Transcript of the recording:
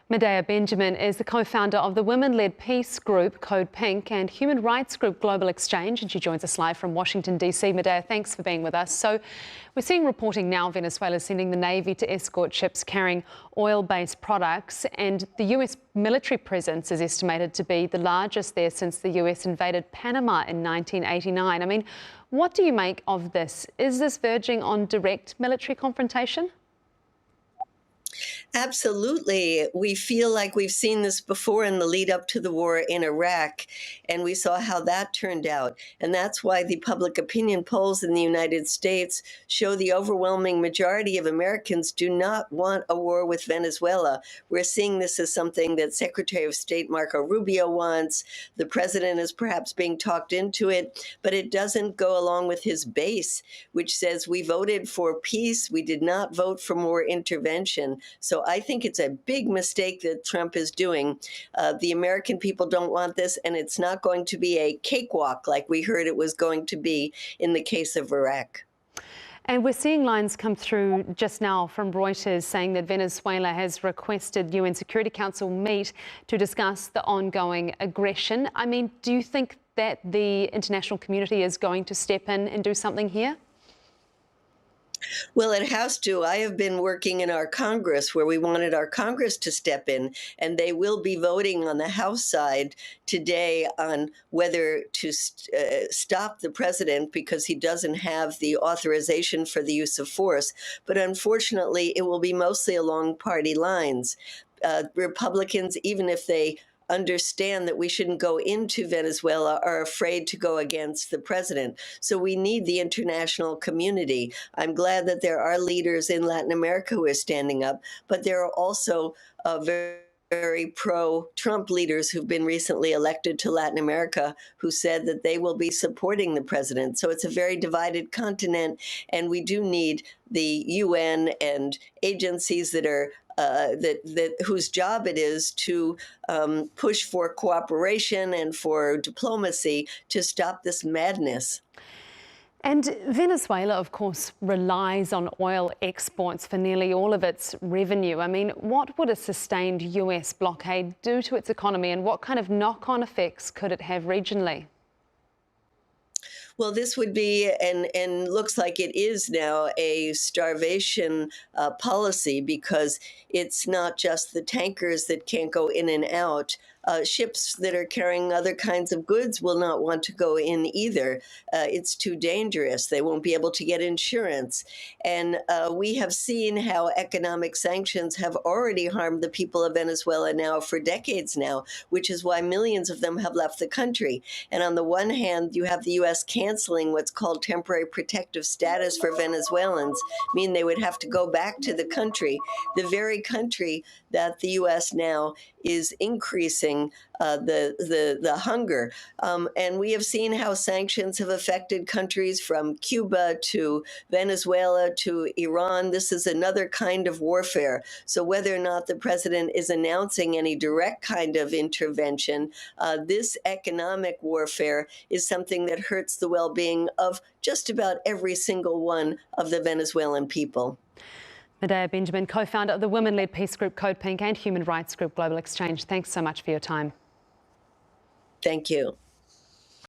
Medea Benjamin is the co-founder of the women-led peace group CODEPINK and human rights group Global Exchange, and she joins us live from Washington, D.C. Medea, thanks for being with us. So we're seeing reporting now Venezuela sending the Navy to escort ships carrying oil-based products, and the US military presence is estimated to be the largest there since the US invaded Panama in 1989. I mean, what do you make of this? Is this verging on direct military confrontation? Absolutely. We feel like we've seen this before in the lead up to the war in Iraq, and we saw how that turned out. And that's why the public opinion polls in the United States show the overwhelming majority of Americans do not want a war with Venezuela. We're seeing this as something that Secretary of State Marco Rubio wants. The president is perhaps being talked into it, but it doesn't go along with his base, which says we voted for peace. We did not vote for more intervention. So I think it's a big mistake that Trump is doing. The American people don't want this, and it's not going to be a cakewalk like we heard it was going to be in the case of Iraq. And we're seeing lines come through just now from Reuters saying that Venezuela has requested UN Security Council meet to discuss the ongoing aggression. I mean, do you think that the international community is going to step in and do something here? Well, it has to. I have been working in our Congress where we wanted our Congress to step in, and they will be voting on the House side today on whether to stop the president because he doesn't have the authorization for the use of force. But unfortunately, it will be mostly along party lines. Republicans, even if they understand that we shouldn't go into Venezuela, are afraid to go against the president. So we need the international community. I'm glad that there are leaders in Latin America who are standing up, but there are also very pro-Trump leaders who've been recently elected to Latin America who said that they will be supporting the president. So it's a very divided continent, and we do need the UN and agencies that are whose job it is to push for cooperation and for diplomacy to stop this madness. And Venezuela, of course, relies on oil exports for nearly all of its revenue. I mean, what would a sustained US blockade do to its economy, and what kind of knock-on effects could it have regionally? Well, this would be, and looks like it is now, a starvation policy, because it's not just the tankers that can't go in and out. Ships that are carrying other kinds of goods will not want to go in either. It's too dangerous. They won't be able to get insurance. And we have seen how economic sanctions have already harmed the people of Venezuela now for decades now, which is why millions of them have left the country. And on the one hand, you have the U.S. canceling what's called temporary protective status for Venezuelans, mean they would have to go back to the country, the very country that the U.S. now is increasing the hunger. And we have seen how sanctions have affected countries from Cuba to Venezuela to Iran. This is another kind of warfare. So whether or not the president is announcing any direct kind of intervention, this economic warfare is something that hurts the well-being of just about every single one of the Venezuelan people. Medea Benjamin, co-founder of the women-led peace group CODEPINK and human rights group Global Exchange. Thanks so much for your time. Thank you.